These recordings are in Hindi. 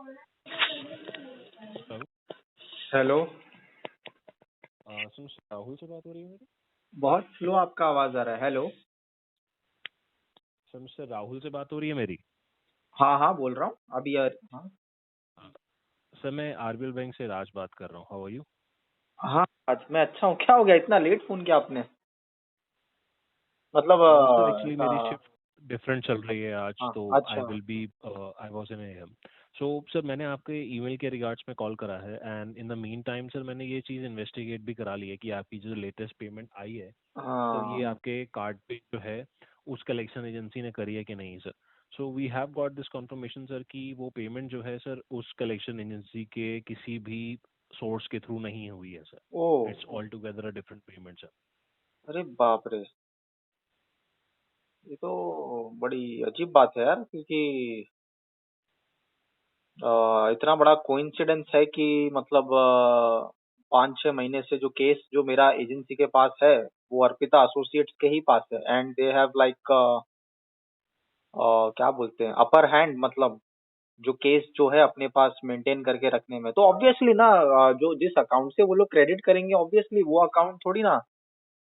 हेलो। हेलो। सर राहुल से बात हो रही है मेरी? बहुत स्लो आपका आवाज आ रहा है। हेलो। सर मिस्टर राहुल से बात हो रही है मेरी? हाँ हाँ, बोल रहा हूँ अभी यार। हाँ अ, सर मैं आरबीएल बैंक से राज बात कर रहा हूँ। How are you? हाँ, आज मैं अच्छा हूँ। क्या हो गया, इतना लेट फोन किया आपने? मतलब सर एक्चुअली मेरी ऐसा। शिफ्ट डिफरेंट चल रही है आज, हाँ, तो आई अच्छा। Will be I was in AM. So sir मैंने आपके ईमेल के रिगार्ड्स में कॉल करा है, and in the mean time sir मैंने ये चीज़ इन्वेस्टिगेट भी करा ली है कि आपकी जो लेटेस्ट पेमेंट आई है सर, ये हाँ, आपके कार्ड पे जो है उस कलेक्शन एजेंसी ने करी है कि नहीं sir. So we have got this confirmation sir कि वो पेमेंट जो है सर उस कलेक्शन एजेंसी के किसी भी सोर्स के थ्रू नहीं हुई है sir. Oh. It's all together a different payment sir. अरे बाप रे, ये तो बड़ी अजीब बात है यार, क्योंकि इतना बड़ा कोइंसिडेंस है कि मतलब 5-6 महीने से जो केस जो मेरा एजेंसी के पास है, वो अर्पिता एसोसिएट्स के ही पास है। एंड दे हैव लाइक क्या बोलते हैं, अपर हैंड, मतलब जो केस जो है अपने पास मेंटेन करके रखने में। तो ऑब्वियसली ना, जो जिस अकाउंट से वो लोग क्रेडिट करेंगे, ऑब्वियसली वो अकाउंट थोड़ी ना,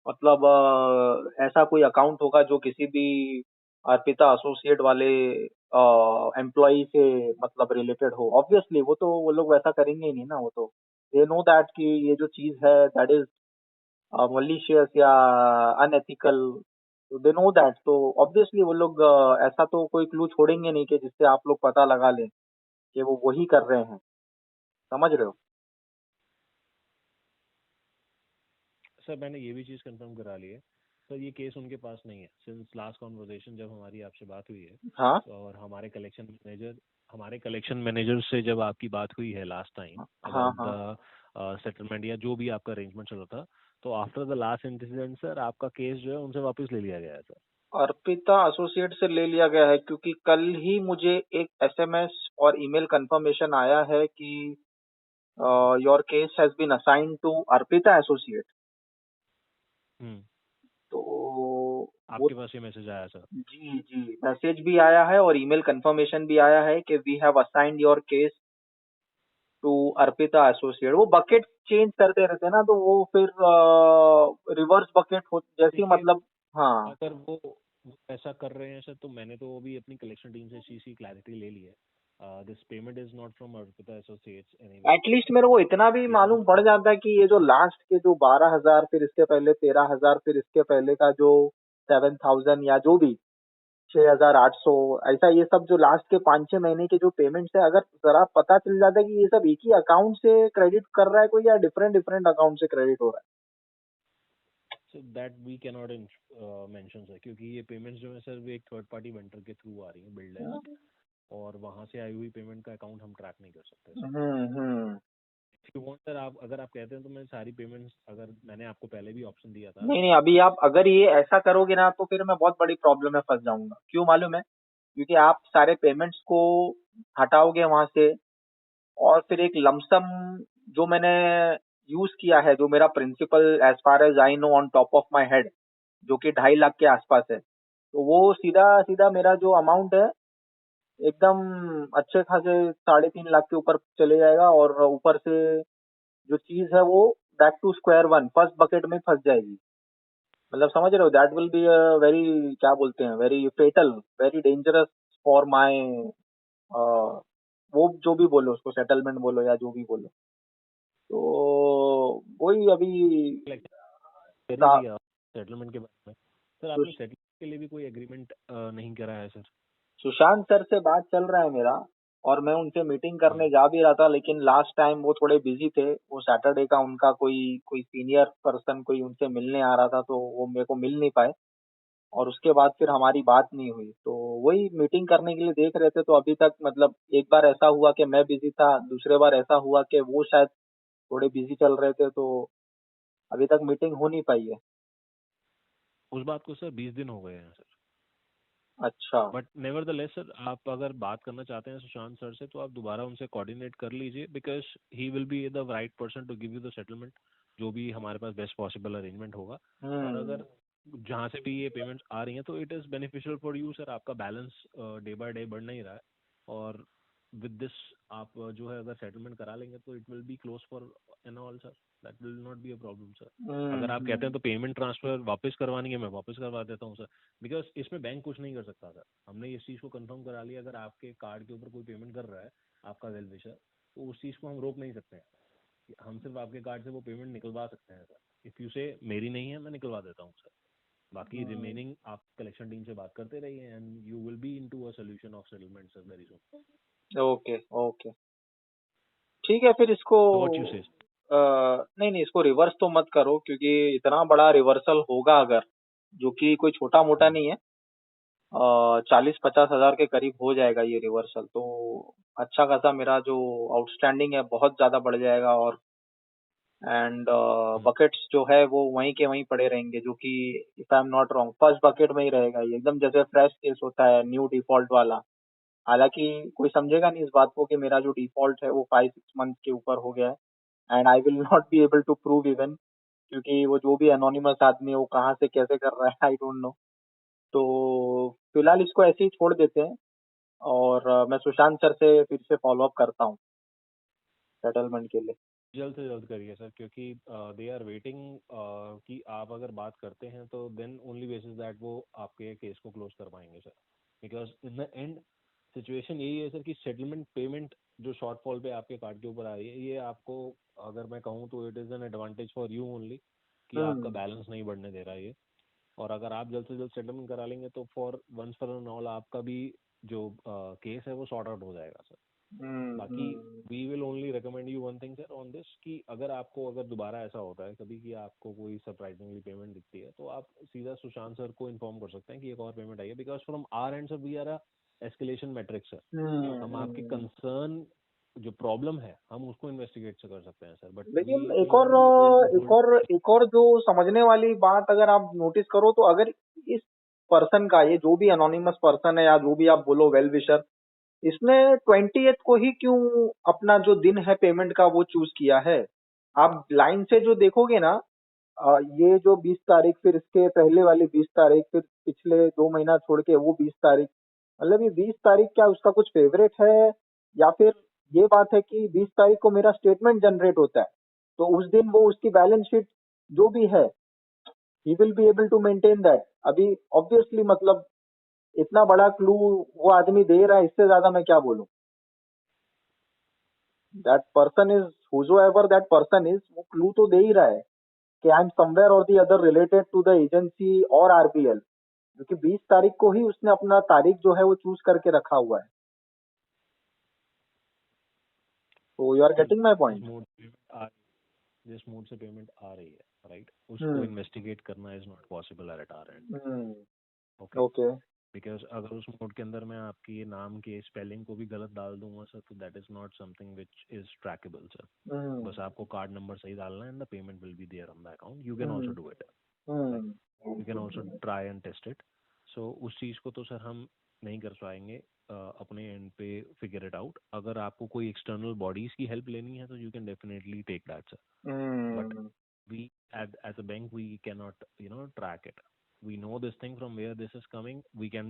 मतलब ऐसा कोई अकाउंट होगा जो किसी भी अर्पिता एसोसिएट वाले एम्प्लॉय से मतलब रिलेटेड हो। ऑब्वियसली वो लोग वैसा करेंगे ही नहीं ना। वो तो दे नो दैट कि ये जो चीज है दैट इज मलिशियस या अनएथिकल। दे नो दैट, तो ऑब्वियसली वो लोग ऐसा तो कोई क्लू छोड़ेंगे नहीं कि जिससे आप लोग पता लगा लें कि वो वही कर रहे हैं। समझ रहे हो? सर मैंने ये भी चीज़ कंफर्म करा ली है सर, ये केस उनके पास नहीं है। सिंस लास्ट कॉन्वर्सेशन जब हमारी आपसे बात हुई है, हाँ तो और हमारे कलेक्शन मैनेजर से जब आपकी बात हुई है लास्ट टाइम हाँ अबाउट हाँ। द सेटलमेंट या जो भी आपका अरेंजमेंट चला था, तो after the last incident sir आपका केस जो है उनसे वापस ले लिया गया है सर। अर्पिता एसोसिएट से ले लिया गया है, क्योंकि कल ही मुझे एक एसएमएस और ईमेल कंफर्मेशन आया है कि your case has been assigned to Arpita associate. Hmm. तो वो, आपके पास ये मैसेज आया सर? जी जी, मैसेज भी आया है और ईमेल कंफर्मेशन भी आया है कि we have assigned your case to Arpita associate. वो बकेट चेंज करते रहते हैं ना, तो वो फिर रिवर्स बकेट हो जैसी, देखिए, मतलब। हाँ। अगर वो ऐसा कर रहे हैं सर, तो मैंने तो अभी अपनी कलेक्शन टीम से चीज़ की क्लैरिटी ले ली है। This payment is not from Arpita associates anyway. At least मेरे को इतना भी दिस मालूम पड़ इज जाता है कि ये जो लास्ट के जो 12,000, फिर इसके पहले 13,000, फिर इसके पहले का जो 7,000 या जो भी 6,800, ऐसा ये सब जो लास्ट के 5-6 महीने के जो पेमेंट्स है, अगर जरा पता चल जाता है कि ये सब एक ही अकाउंट से क्रेडिट कर रहा है कोई, या डिफरेंट डिफरेंट अकाउंट से क्रेडिट हो रहा so that we can not mention sir, क्योंकि ये पेमेंट्स जो है सर वो एक थर्ड पार्टी वेंडर के थ्रू आ रही है बिल्डर्स, है। और वहां से आई हुई पेमेंट का अकाउंट हम ट्रैक नहीं कर सकते sir. Hmm. If you want sir, आप अगर आप कहते हैं तो मैं सारी पेमेंट्स, अगर मैंने आपको पहले भी ऑप्शन दिया था नहीं नहीं, कि अभी आप अगर ये ऐसा करोगे ना, तो फिर मैं बहुत बड़ी प्रॉब्लम में फंस जाऊंगा। क्यों मालूम है? क्योंकि आप सारे पेमेंट्स को हटाओगे वहां से, और फिर एक लमसम जो मैंने यूज किया है, जो मेरा principal as far as I know on top of my head, जो कि 2.5 लाख के आसपास है, तो वो सीधा सीधा मेरा जो अमाउंट है एकदम अच्छे खासे 3.5 लाख के ऊपर चले जाएगा। और ऊपर से जो चीज है वो back to square one, first bucket में फंस जाएगी। मतलब समझ रहे हो? दैट विल बी वेरी, क्या बोलते हैं, very fatal, very dangerous for my, वो जो भी बोलो उसको, सेटलमेंट बोलो या जो भी बोलो। तो वही अभी कर ही सा- लिया सेटलमेंट के बारे में। सर आपने सुश- सेटलमेंट के लिए भी कोई एग्रीमेंट नहीं करा है सर? सुशांत सर से बात चल रहा है मेरा, और मैं उनसे मीटिंग करने हम्म। जा भी रहा था, लेकिन लास्ट टाइम वो थोड़े बिजी थे। वो सैटरडे का उनका कोई कोई सीनियर पर्सन कोई उनसे मिलने आ रहा था, तो वो मेरे को मिल नहीं पाए। और उसके बाद फिर हमारी बात नहीं हुई, तो वही मीटिंग करने के लिए देख रहे थे। तो अभी तक मतलब एक बार ऐसा हुआ कि मैं बिजी था, दूसरे बार ऐसा हुआ कि वो शायद थोड़े बिजी चल रहे थे, तो अभी तक मीटिंग हो नहीं पाई है। उस बात को सर 20 दिन हो गए हैं सर। अच्छा। बट नेवरदलेस सर, आप अगर बात करना चाहते हैं सुशांत सर से, तो आप दोबारा उनसे कोऑर्डिनेट कर लीजिए, because he will be the right person to give you the settlement, जो भी हमारे पास बेस्ट पॉसिबल अरेंजमेंट होगा। और हम्म। अगर जहाँ से भी ये पेमेंट्स आ रही हैं, तो it is beneficial for you sir. आपका बैलेंस डे बाय डे बढ़ नहीं रहा है, और विद दिस आप जो है अगर सेटलमेंट करा लेंगे तो it will be close for and all sir, that will not be a problem sir. अगर आप कहते हैं तो पेमेंट ट्रांसफर वापस करवानी है, मैं वापस करवा देता हूँ सर, बिकॉज इसमें बैंक कुछ नहीं कर सकता सर। हमने इस चीज़ को कंफर्म करा लिया, अगर आपके कार्ड के ऊपर कोई पेमेंट कर रहा है आपका वेल विशर, तो उस चीज़ को हम रोक नहीं सकते हैं। हम सिर्फ आपके कार्ड से वो पेमेंट निकलवा सकते हैं सर। इफ़ यू से मेरी नहीं है, मैं निकलवा देता हूँ सर। बाकी रिमेनिंग आप कलेक्शन टीम से बात करते रहिए and you will be into a solution of settlement sir very soon. Okay okay, ठीक है फिर इसको सो व्हाट यू से? नहीं नहीं, इसको रिवर्स तो मत करो, क्योंकि इतना बड़ा रिवर्सल होगा अगर, जो कि कोई छोटा मोटा नहीं है, 40-50 हजार के करीब हो जाएगा ये रिवर्सल, तो अच्छा खासा मेरा जो आउटस्टैंडिंग है बहुत ज्यादा बढ़ जाएगा। और एंड बकेट्स जो है वो वहीं के वहीं पड़े रहेंगे, जो कि if I am not wrong first bucket में ही रहेगा ये, एकदम जैसे फ्रेश केस होता है न्यू डिफॉल्ट वाला। हालांकि कोई समझेगा नहीं इस बात को कि मेरा जो डिफॉल्ट है वो 5-6 मंथ के ऊपर हो गया है, and I will not be able to prove even, क्योंकि वो जो भी एनोनिमस आदमी है वो कहाँ से कैसे कर रहा है आई डोंट नो। तो फिलहाल इसको ऐसे ही छोड़ देते हैं, और मैं सुशांत सर से फिर से फॉलो अप करता हूँ सेटलमेंट के लिए। जल्द से जल्द करिए सर, क्योंकि दे आर वेटिंग कि आप अगर बात करते हैं तो देन ओनली बेसिस दैट वो आपके केस को क्लोज कर पाएंगे sir. Because in the end situation यही है सर कि सेटलमेंट पेमेंट जो शॉर्टफॉल पे आपके कार्ड के ऊपर आ रही है, ये आपको अगर मैं कहूँ तो it is an advantage for you only, कि आपका हम्म बैलेंस नहीं बढ़ने दे रहा है ये। और अगर आप जल्द से जल्द सेटलमेंट करा लेंगे तो for once for and all आपका भी जो केस है वो सॉर्ट आउट हो जाएगा सर। बाकी hmm. We will only recommend you one thing sir on this, कि अगर दोबारा ऐसा होता है कभी कि आपको कोई सरप्राइजिंगली पेमेंट दिखती है, तो आप सीधा सुशांत सर को इन्फॉर्म कर सकते हैं कि एक और पेमेंट आई है। Because from our end sir we are a escalation matrix sir. हम आपकी हम्म। कंसर्न जो प्रॉब्लम है हम उसको इन्वेस्टिगेट कर सकते हैं सर, बट वी लेकिन will not be able to hold. एक और जो समझने वाली बात अगर आप नोटिस करो, तो अगर इस पर्सन का, ये जो भी अनोनिमस पर्सन है या जो भी आप बोलो वेल विशर, इसने 20th को ही क्यों अपना जो दिन है पेमेंट का वो चूज किया है? आप लाइन से जो देखोगे ना, ये जो 20 तारीख, फिर इसके पहले वाली 20 तारीख, फिर पिछले 2 महीना छोड़ के वो 20 तारीख, मतलब ये 20 तारीख क्या उसका कुछ फेवरेट है, या फिर ये बात है कि 20 तारीख को मेरा स्टेटमेंट जनरेट होता है, तो उस दिन वो उसकी बैलेंस शीट जो भी है he will be able to maintain that. अभी ऑब्वियसली मतलब इतना बड़ा क्लू वो आदमी दे रहा है, इससे ज्यादा मैं क्या बोलूं। That person is whosoever that person is, वो क्लू तो दे ही रहा है कि आई एम समवेयर और the other related to the agency और आरबीएल, क्योंकि 20 तारीख को ही उसने अपना तारीख जो है वो चूज करके रखा हुआ है। तो यू आर गेटिंग माई जिस पॉइंट? मोड जिस मोड से पेमेंट आ रही है राइट, उसको हम्म इन्वेस्टिगेट करना is not possible at our and. Hmm. Okay, okay. Because अगर उस मोड के अंदर मैं आपकी ये नाम के स्पेलिंग को भी गलत डाल दूंगा सर, तो that is not something which is trackable sir. Hmm बस आपको कार्ड नंबर सही डालना है and the payment will be there on the account, you can hmm also do it, right? Hmm you can also try and test it. So उस चीज़ को तो सर हम नहीं कर पाएंगे अपने एंड पे फिगर इट आउट। अगर आपको कोई एक्सटर्नल बॉडीज की हेल्प लेनी है तो you can definitely take that sir, but hmm we as a bank we cannot track it. We know this thing from where this is coming, we can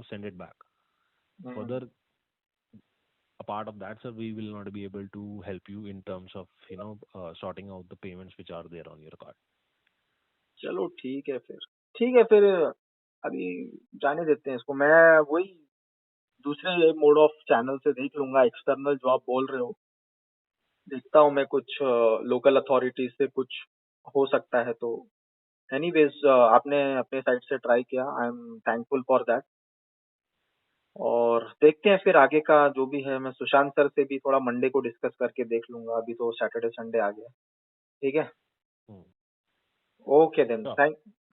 send it back. Hmm. Further, a part of that sir, we will not be able to help you in terms of sorting out the payments which are there on your card. चलो ठीक है फिर, ठीक है फिर, अभी जाने देते हैं इसको। मैं वही दूसरे मोड ऑफ चैनल से देख लूंगा, एक्सटर्नल जो आप बोल रहे हो देखता हूँ मैं, कुछ लोकल अथॉरिटीज से कुछ हो सकता है तो। एनीवेज आपने अपने साइड से ट्राई किया, I am thankful for that. और देखते हैं फिर आगे का जो भी है, मैं सुशांत सर से भी थोड़ा मंडे को डिस्कस करके देख लूंगा, अभी तो सैटरडे संडे आ गया। ठीक है। Hmm. Okay then, Sure. Thank